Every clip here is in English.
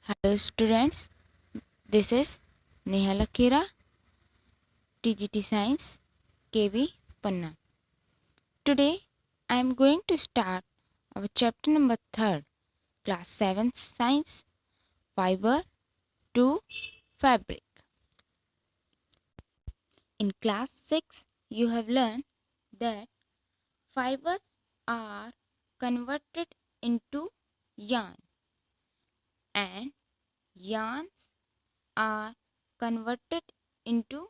Hello students, this is Neha Lakira, TGT Science, KB Panna. Today I am going to start our chapter number 3, class 7 science, fiber to fabric. In class 6 you have learned that fibers are converted into yarn and yarns are converted into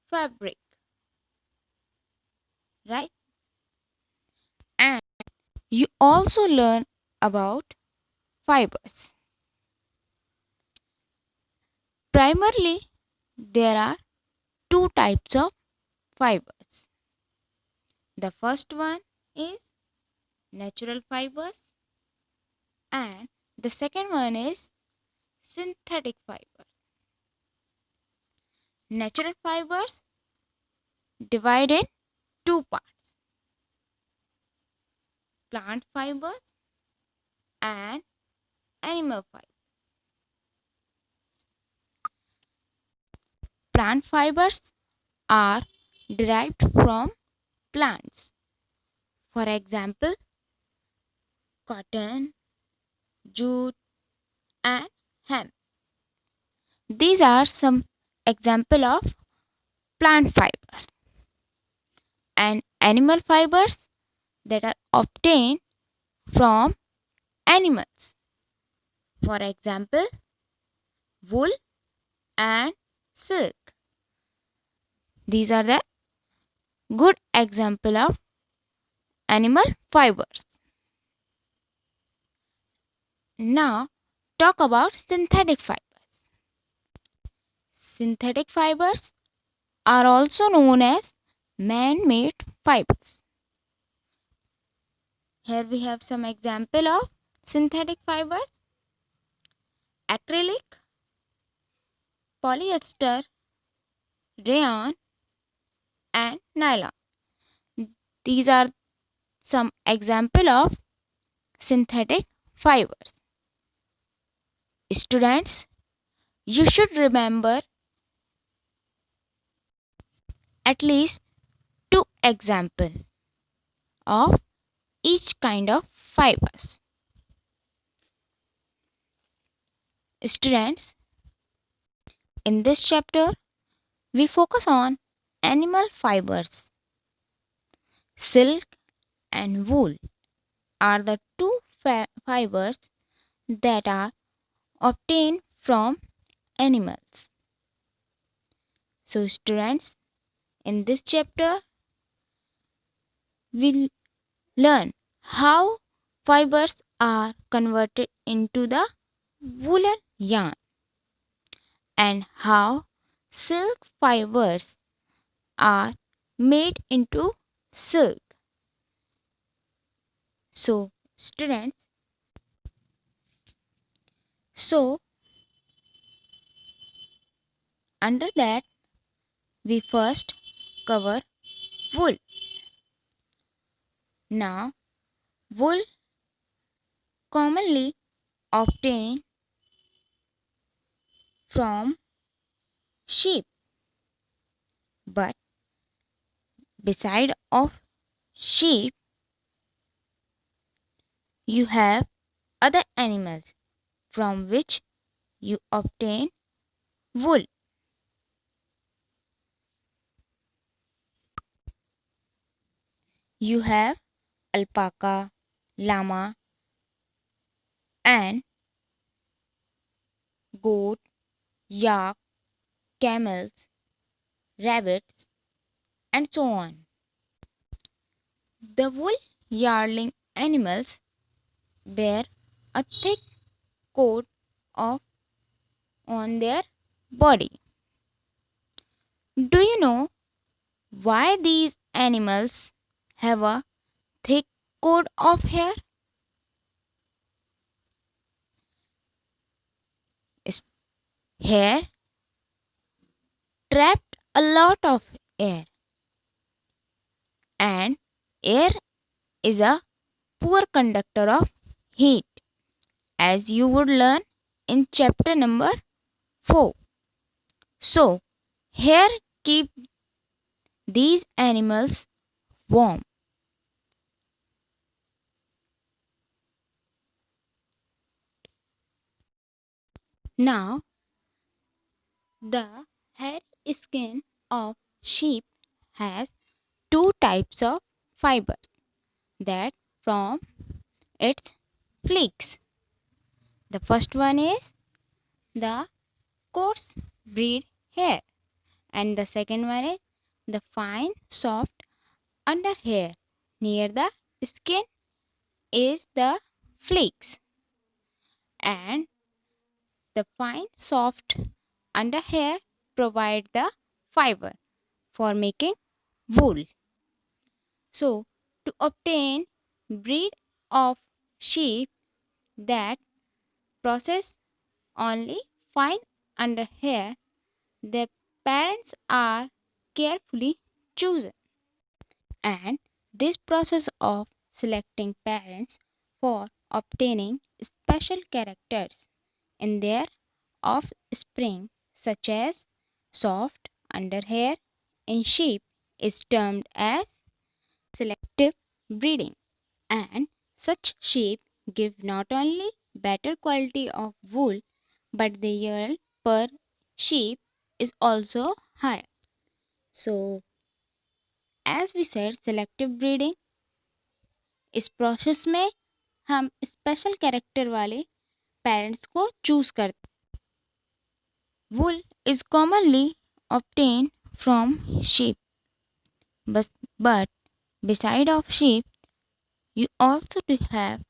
fabric, right? And you also learn about fibers. Primarily, there are two types of fibers. The first one is natural fibers, and the second one is synthetic fibers. Natural fibers divide in two parts: plant fibers and animal fibers. Plant fibers are derived from plants. For example, cotton, jute, and hemp. These are some example of plant fibers. And animal fibers that are obtained from animals. For example, wool and silk. These are the good example of animal fibers. Now talk about synthetic fibers. Synthetic fibers are also known as man-made fibers. Here we have some example of synthetic fibers: acrylic, polyester, rayon, and nylon. These are some example of synthetic fibers. Students, you should remember at least two examples of each kind of fibers. Students, in this chapter, we focus on animal fibers. Silk and wool are the two fibers that are obtained from animals. So, students, in this chapter, we'll learn how fibers are converted into the woolen yarn and how silk fibers are made into silk. So, students, so under that we first cover wool. Now, wool commonly obtained from sheep, but beside of sheep you have other animals from which you obtain wool. You have alpaca, llama, and goat, yak, camels, rabbits, and so on. The wool yarding animals bear a thick coat of on their body. Do you know why these animals have a thick coat of hair? Hair trapped a lot of air, and air is a poor conductor of heat, as you would learn in chapter number 4. So, hair keep these animals warm. Now, the hair skin of sheep has two types of fibers that from its flakes. The first one is the coarse breed hair, and the second one is the fine, soft under hair. Near the skin is the flakes, and the fine, soft under hair provide the fiber for making wool. So, to obtain breed of sheep that process only fine under hair, the parents are carefully chosen. And this process of selecting parents for obtaining special characters in their offspring, such as soft underhair in sheep, is termed as selective breeding. And such sheep give not only better quality of wool, but the yield per sheep is also higher. So, as we said, selective breeding इस process में हम special character वाले parents को choose करते हैं. Wool is commonly obtained from sheep, but beside of sheep, you also do have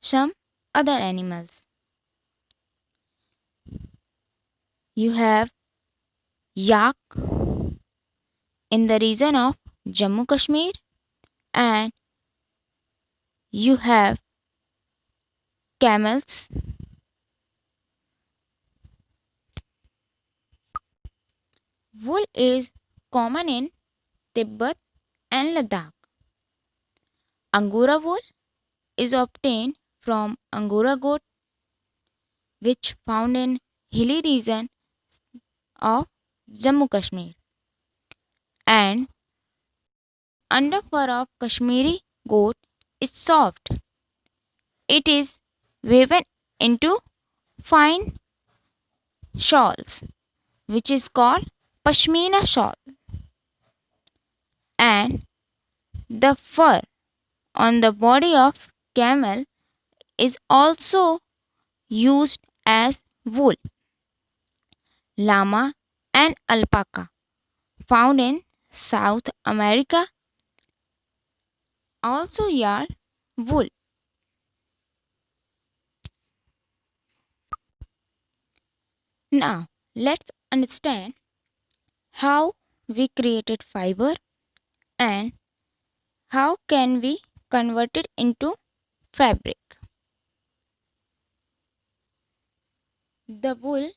some other animals. You have yak in the region of Jammu Kashmir, and you have camels. Wool is common in Tibet and Ladakh. Angora wool is obtained from Angora goat, which found in hilly region of Jammu Kashmir, and underfur of Kashmiri goat is soft. It is woven into fine shawls, which is called pashmina shawl, and the fur on the body of camel is also used as wool. Llama and alpaca, found in South America, also yard wool. Now, let's understand how we created fiber and how can we convert it into fabric. The wool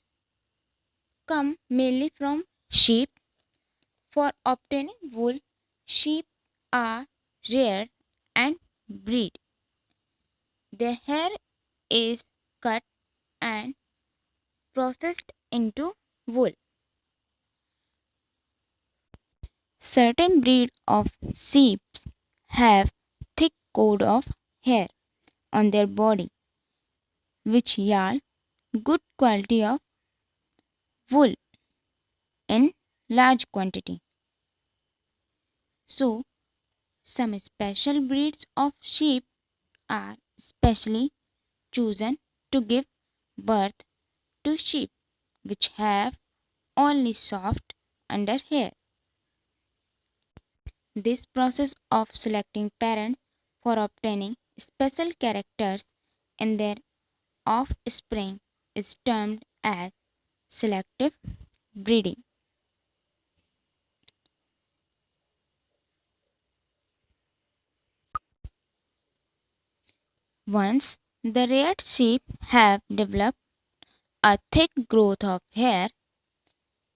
come mainly from sheep. For obtaining wool, sheep are reared and bred. Their hair is cut and processed into wool. Certain breed of sheep have thick coat of hair on their body, which yield good quality of wool in large quantity. So, some special breeds of sheep are specially chosen to give birth to sheep which have only soft under hair. This process of selecting parents for obtaining special characters in their offspring is termed as selective breeding. Once the reared sheep have developed a thick growth of hair,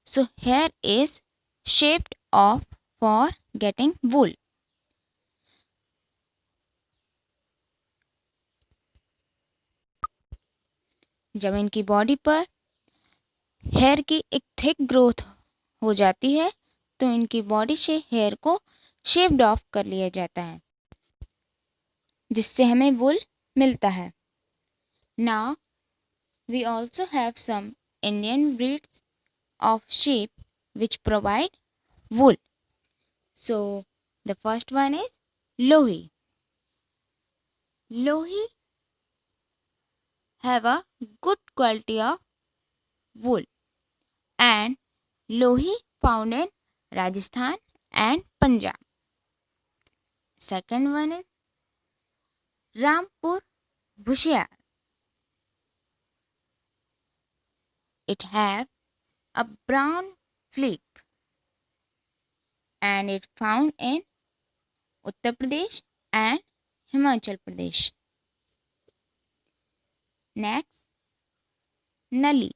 so hair is shaped off for getting wool. जब इनकी body पर hair की एक thick growth हो जाती है तो इनकी बॉडी से हेयर को शेप्ड ऑफ कर लिया जाता है, जिससे हमें वूल मिलता है। Now we also have some Indian breeds of sheep which provide wool. So the first one is Lohi. Lohi have a good quality of wool, and Lohi found in Rajasthan and Punjab. Second one is Rampur Bhushiyar. It have a brown fleek and it found in Uttar Pradesh and Himachal Pradesh. Next, Nali.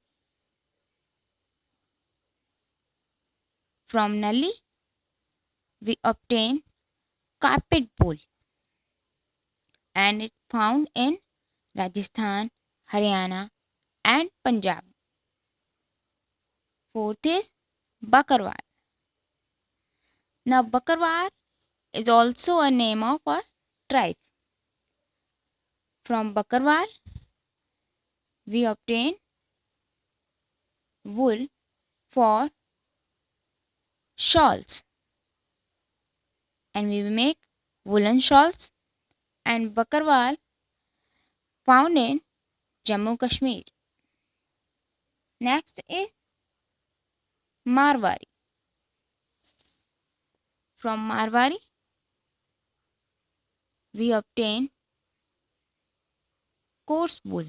From Nali, we obtain carpet wool and it found in Rajasthan, Haryana and Punjab. Fourth is Bakarwar. Now Bakarwar is also a name of a tribe. From Bakarwar we obtain wool for shawls and we make woolen shawls, and Bakarwar found in Jammu Kashmir. Next is Marwari. From Marwari we obtain coarse wool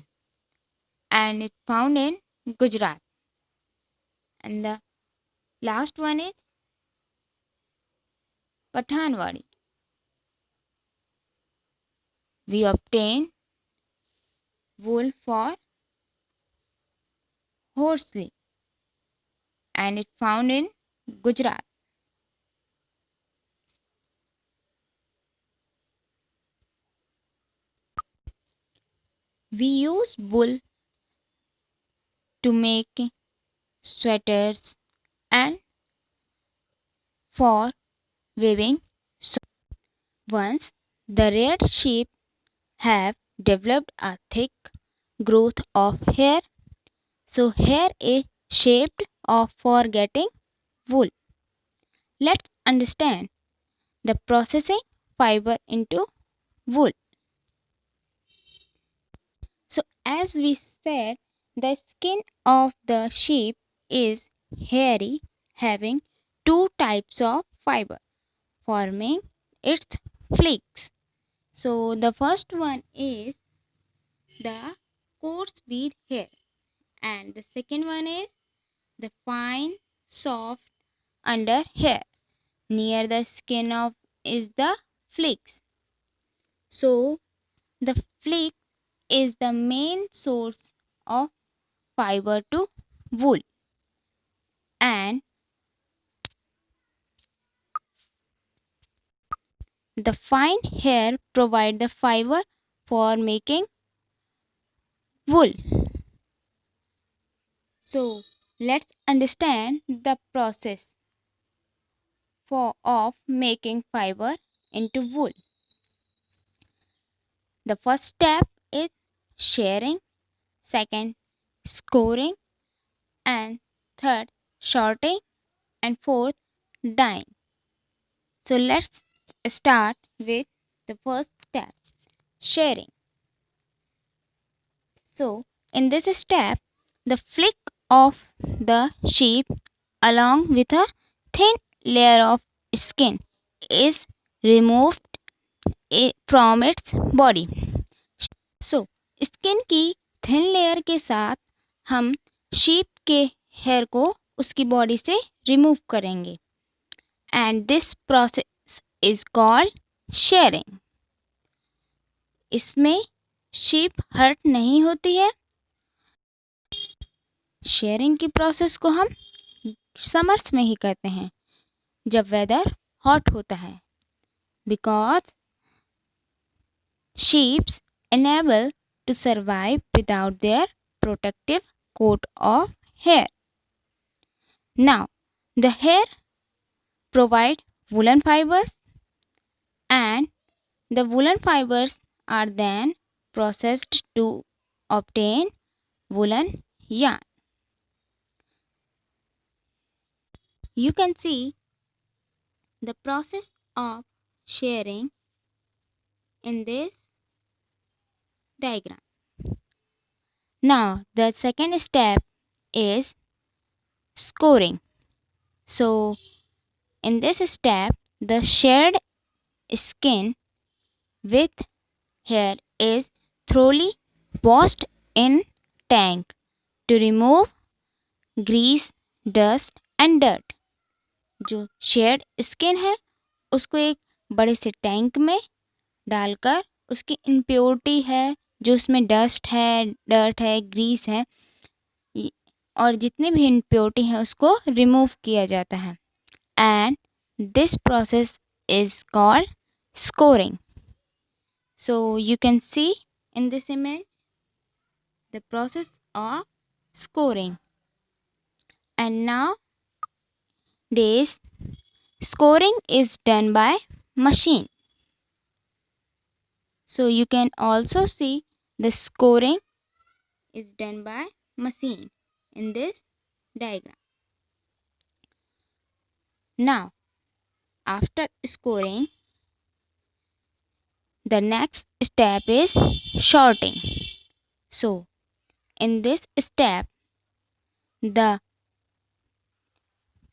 and it found in Gujarat. And the last one is Pathanwadi. We obtain wool for horsley and it found in Gujarat. We use wool to make sweaters and for weaving. So once the red sheep have developed a thick growth of hair, so hair is shaped of for getting wool. Let's understand the processing fiber into wool. So as we said, the skin of the sheep is hairy, having two types of fiber forming its flakes. So the first one is the coarse bead hair and the second one is the fine soft under hair. Near the skin of is the flakes. So the flake is the main source of fiber to wool, and the fine hair provide the fiber for making wool. So let's understand the process of making fiber into wool. The first step is shearing, second scoring, and third sorting, and fourth dyeing. So let's start with the first step, shearing. So in this step, the flick of the sheep along with a thin layer of skin is removed from its body. So skin की thin layer के साथ हम sheep के hair को उसकी body से remove करेंगे and this process is called sharing. इसमें शीप हर्ट नहीं होती है. शेयरिंग की प्रोसेस को हम समर्स में ही करते हैं जब वेदर हॉट होता है, because sheeps enable to survive without their protective coat of hair. Now, the hair provide woolen fibers, and the woolen fibers are then processed to obtain woolen yarn. You can see the process of shearing in this diagram. Now, the second step is scoring. So, in this step, the sheared skin with hair is thoroughly washed in tank to remove grease, dust and dirt. जो shared skin है उसको एक बड़े से tank में डालकर उसकी impurity है, जो उसमें डस्ट है, डर्ट है, ग्रीस है और जितने भी इम्प्योरिटी हैं उसको रिमूव किया जाता है. And this process is called scoring. So you can see in this image the process of scoring. And now this scoring is done by machine. So you can also see the scoring is done by machine in this diagram. Now after scoring, the next step is sorting. So in this step the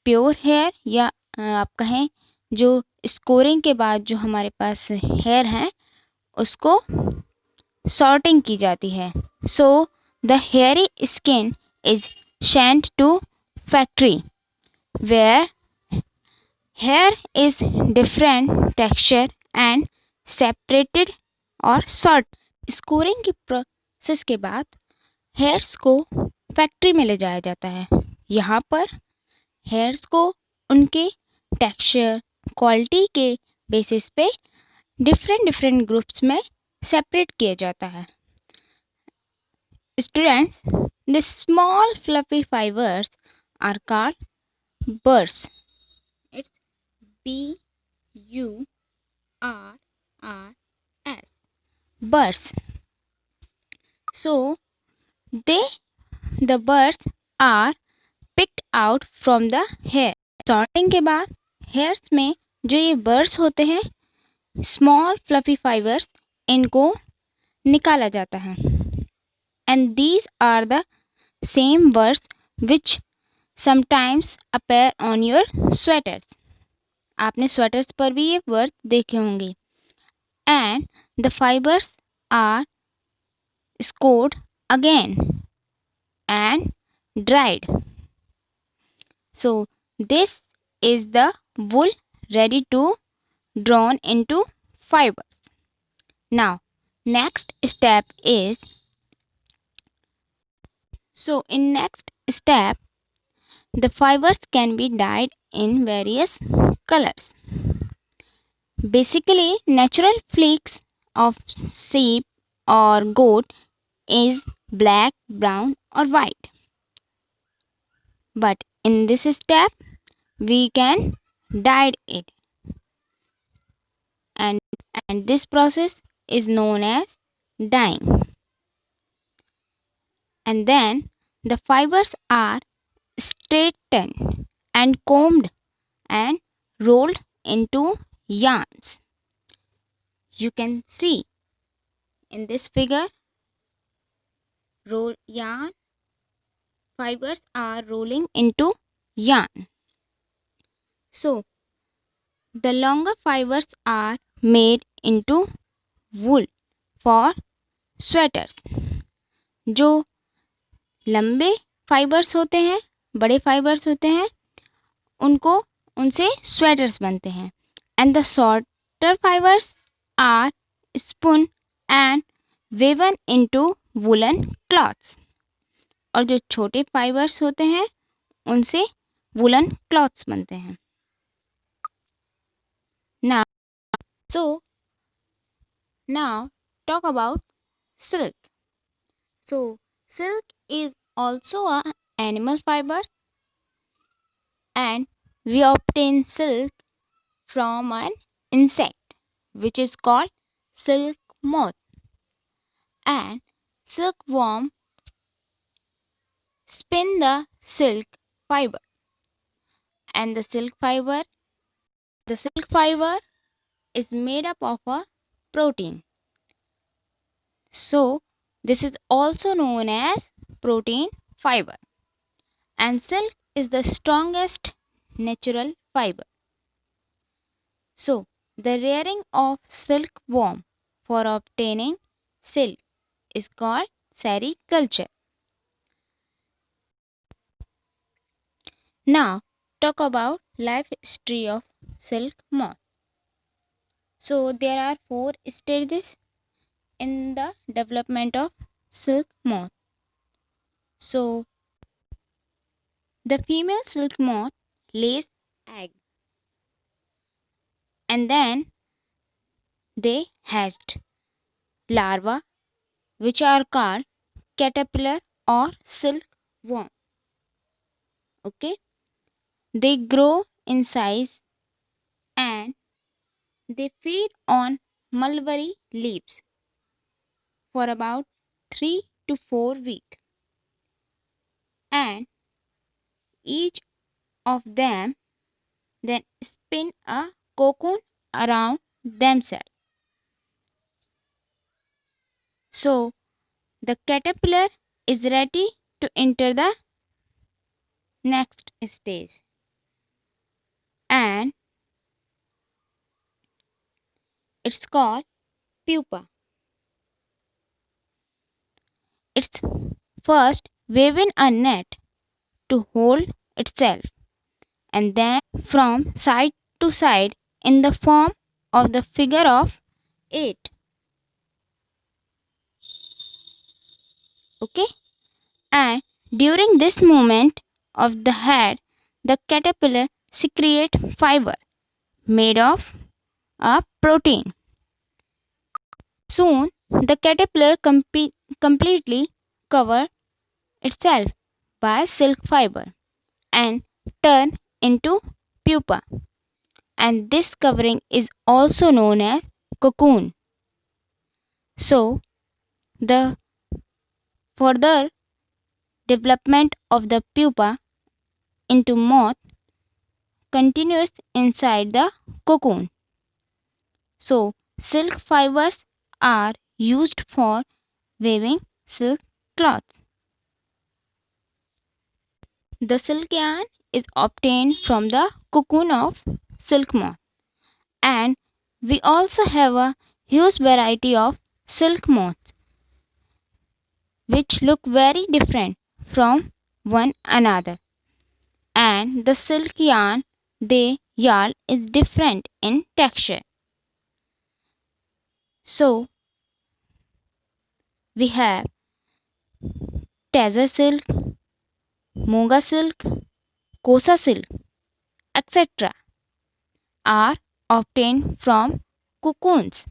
pure hair या आप कहें जो scoring के बाद जो हमारे पास hair हैं उसको सॉर्टिंग की जाती है. So the hairy skin is sent to factory where hair is different texture and separated or sort. Scouring की प्रोसेस के बाद हेयर्स को फैक्ट्री में ले जाया जाता है. यहाँ पर हेयर्स को उनके टेक्सचर, क्वालिटी के बेसिस पे डिफरेंट ग्रुप्स में सेपरेट किया जाता है. Students, the small fluffy fibres are called burrs. It's BURRS, burrs. So the burrs are picked out from the hair. Sorting के बाद हेयर्स में जो ये बर्स होते हैं, स्मॉल फ्लफी फाइबर्स, इनको निकाला जाता है. And these are the same burrs which sometimes appear on your sweaters. आपने स्वेटर्स पर भी ये बर्स देखे होंगे. And the fibres are scoured again and dried. So this is the wool ready to drawn into fibers. Now next step is, so in next step the fibers can be dyed in various colors. Basically natural fleece of sheep or goat is black, brown or white. But in this step we can dye it, and this process is known as dyeing. And then the fibers are straightened and combed and rolled into yarns. You can see in this figure, roll yarn fibers are rolling into yarn. So the longer fibers are made into wool for sweaters. जो लंबे fibres होते हैं, बड़े fibres होते हैं, उनसे sweaters बनते हैं. And the shorter fibres are spun and woven into woollen clothes. और जो छोटे फाइबर्स होते हैं उनसे वुलन क्लॉथ्स बनते हैं. Now talk about silk. So silk is also a animal fiber, and we obtain silk from an insect which is called silk moth, and silkworm spin the silk fiber, and the silk fiber is made up of a protein. So this is also known as protein fiber, and silk is the strongest natural fiber. So the rearing of silkworm for obtaining silk is called sericulture. Now talk about life history of silk moth. So there are four stages in the development of silk moth. So the female silk moth lays egg, and then they hatched larvae which are called caterpillar or silkworm. Okay, they grow in size and they feed on mulberry leaves for about 3 to 4 weeks, and each of them then spin a cocoon around themselves. So the caterpillar is ready to enter the next stage, and it's called pupa. It's first weaving a net to hold itself, and then from side to side in the form of the figure of 8. Okay, and during this movement of the head, the caterpillar secretes fiber made of a protein. Soon the caterpillar completely covers itself by silk fiber and turn into pupa, and this covering is also known as cocoon. So the further development of the pupa into moth continues inside the cocoon. So silk fibers are used for weaving silk cloths. The silk yarn is obtained from the cocoon of silk moth, and we also have a huge variety of silk moths which look very different from one another, and the silk yarn they yarn is different in texture. So we have Tazar silk, Moga silk, Kosa silk, etc. are obtained from cocoons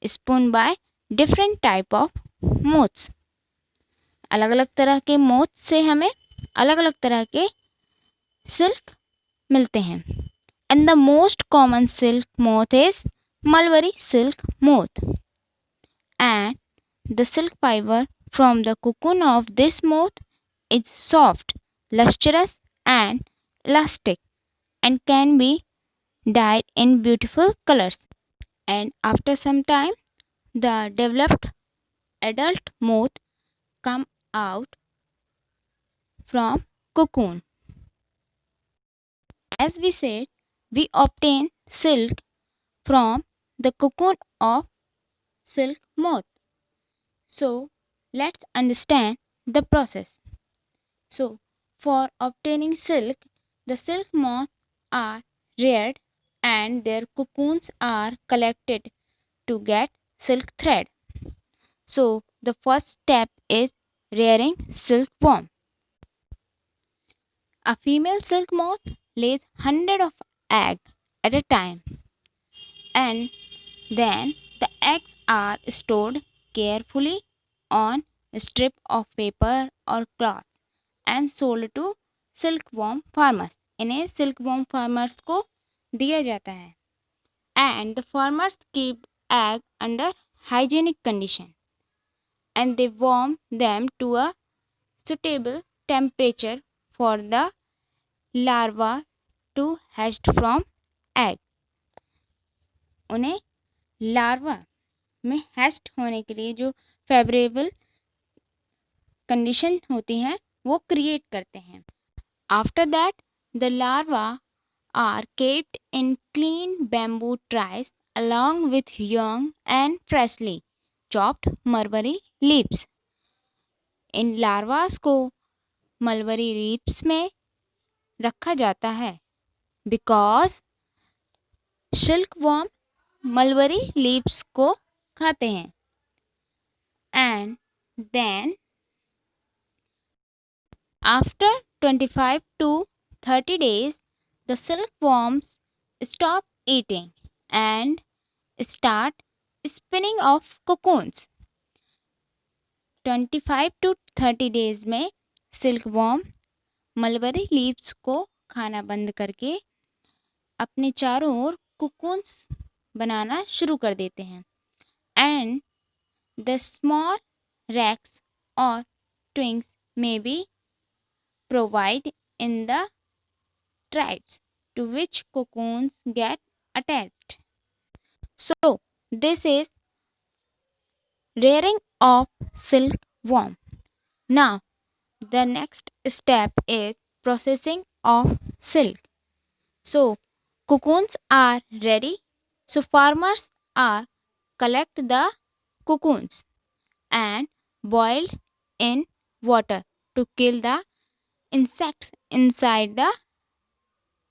spun by different type of moths. अलग अलग तरह के moth से हमें अलग अलग तरह के सिल्क मिलते हैं. And the most common silk moth is mulberry silk moth. And the silk fiber from the cocoon of this moth is soft, lustrous, and elastic, and can be dyed in beautiful colors. And after some time, the developed adult moth come out from cocoon. As we said, we obtain silk from the cocoon of silk moth. So let's understand the process. So for obtaining silk, the silk moths are reared and their cocoons are collected to get silk thread. So the first step is rearing silkworm. A female silk moth lays hundreds of eggs at a time, and then the eggs are stored carefully on strip of paper or cloth and sold to silkworm farmers. इन्हें silkworm farmers को दिया जाता है. And the farmers keep egg under hygienic condition and they warm them to a suitable temperature for the larva to hatch from egg. उन्हें larva में heist होने के लिए जो फेवरेबल कंडीशन होती हैं वो क्रिएट करते हैं. After that the larva are kept in clean bamboo trays along with young and freshly chopped mulberry leaves. इन लार्वास को मलबरी लीव्स में रखा जाता है बिकॉज सिल्कवॉर्म मलबरी लीव्स को खाते हैं. And then after 25 to 30 days the silkworms stop eating and start spinning of cocoons. 25 to 30 days में सिल्कवॉर्म मलबरी लीव्स को खाना बंद करके अपने चारों ओर कुकून्स बनाना शुरू कर देते हैं. एंड द स्मॉल रैक्स और ट्विंग्स में B provide in the tribes to which cocoons get attached. So, this is rearing of silkworm. Now, the next step is processing of silk. So, cocoons are ready. So, farmers are collect the cocoons and boiled in water to kill the insects inside the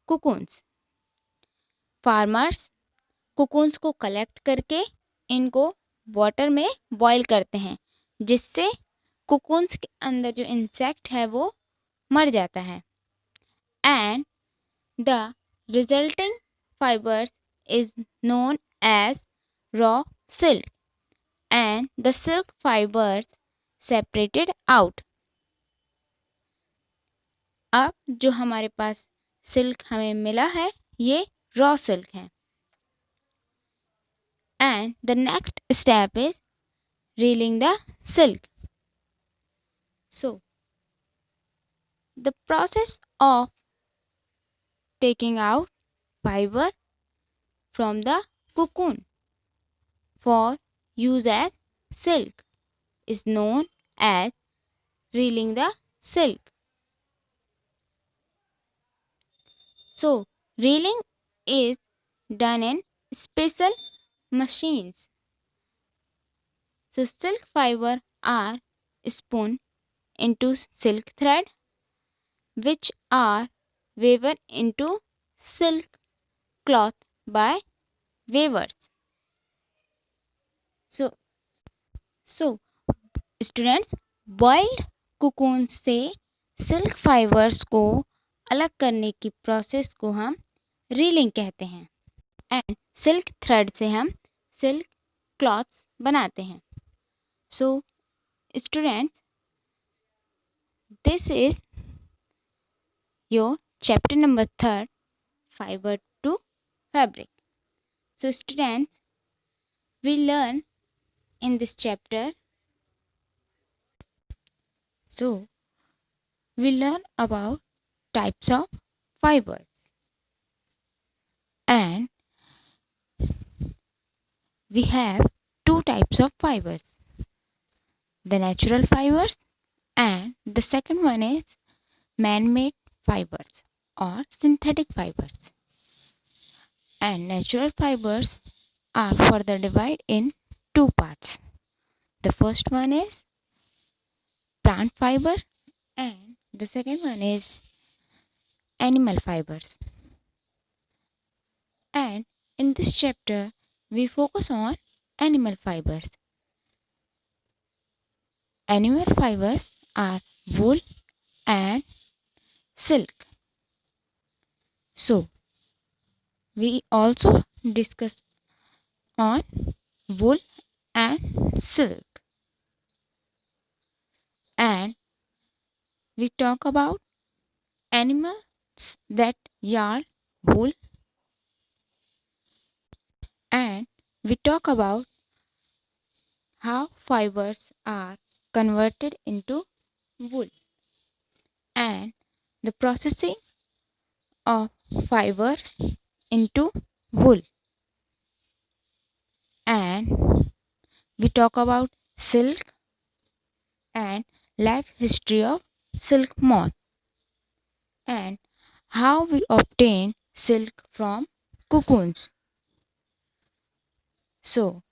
cocoons. Farmers cocoons को collect करके इनको water में boil करते हैं जिससे cocoons के अंदर जो इंसेक्ट है वो मर जाता है. And the resulting fibres is known as raw silk and the silk fibres separated out. अब जो हमारे पास सिल्क हमें मिला है ये रॉ सिल्क है. And the next step is reeling the silk. So the process of taking out fibre from the cocoon for use as silk is known as reeling the silk. So, reeling is done in special machines. So, silk fiber are spun into silk thread which are woven into silk cloth by weavers. So students, boiled cocoon से silk fibres को अलग करने की process को हम railing कहते हैं. And silk thread से हम सिल्क क्लॉथ्स बनाते हैं. So students, this is your chapter number 3, fibre to fabric. So students, we learn in this chapter. So, we learn about types of fibers. And we have two types of fibers. The natural fibers and the second one is man-made fibers or synthetic fibers. And natural fibers are further divided in two parts. The first one is plant fiber and the second one is animal fibers. And in this chapter we focus on animal fibers. Animal fibers are wool and silk. So we also discuss on wool and silk. and we talk about animals that yard wool, and we talk about how fibers are converted into wool and the processing of fibers into wool, and we talk about silk and life history of silk moth and how we obtain silk from cocoons. So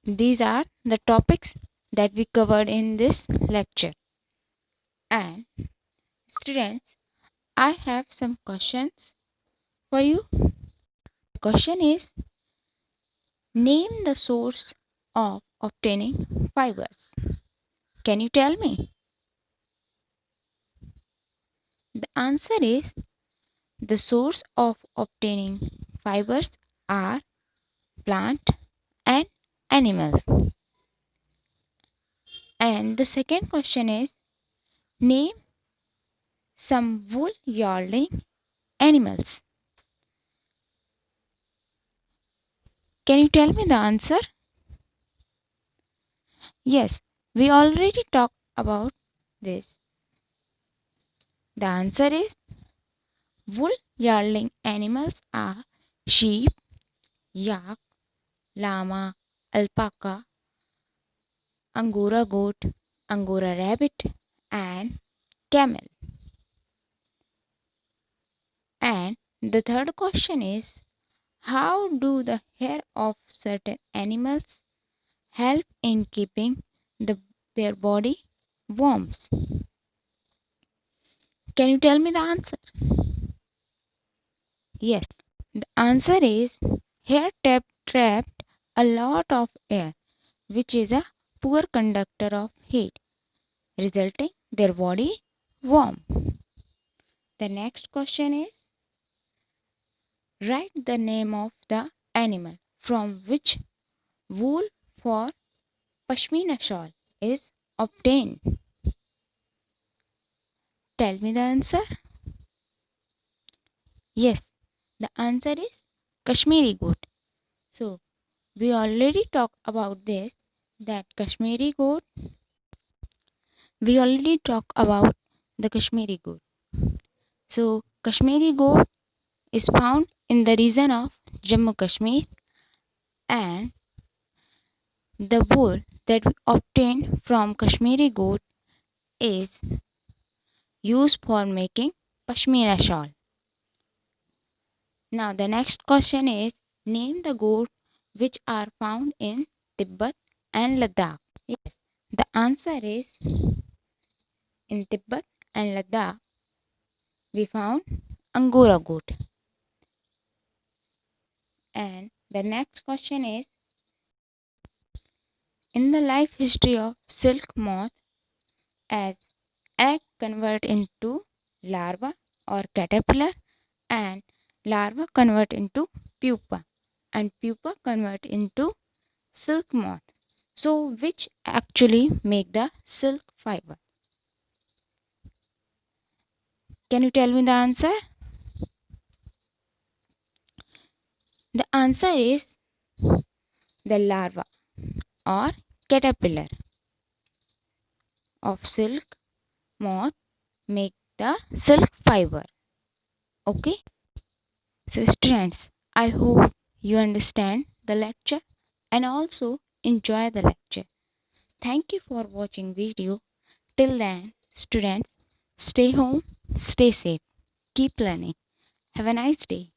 these are the topics that we covered in this lecture. And students, I have some questions for you. The question is, name the source of obtaining fibers. Can you tell me? The answer is, the source of obtaining fibers are plant and animal. And the second question is, name some wool yielding animals. Can you tell me the answer? Yes, we already talked about this. The answer is, wool yielding animals are sheep, yak, llama, alpaca, angora goat, angora rabbit, and camel. And the third question is, how do the hair of certain animals help in keeping their body warm? Can you tell me the answer? Yes, the answer is, hair trapped a lot of air, which is a poor conductor of heat, resulting their body warm. The next question is, write the name of the animal from which wool for pashmina shawl is obtained. Tell me the answer. Yes, the answer is Kashmiri goat. So, we already talked about this, that Kashmiri goat. We already talked about the Kashmiri goat. So, Kashmiri goat is found in the region of Jammu Kashmir, and the wool that we obtain from Kashmiri goat is used for making pashmina shawl. Now, the next question is, name the goats which are found in Tibet and Ladakh. Yes, the answer is, in Tibet and Ladakh we found Angora goat. And the next question is, in the life history of silk moth, as egg convert into larva or caterpillar, and larva convert into pupa, and pupa convert into silk moth. So which actually make the silk fiber? Can you tell me the answer? The answer is, the larva or caterpillar of silk moth make the silk fiber. Okay? So students, I hope you understand the lecture and also enjoy the lecture. Thank you for watching video. Till then, students, stay home, stay safe, keep learning. Have a nice day.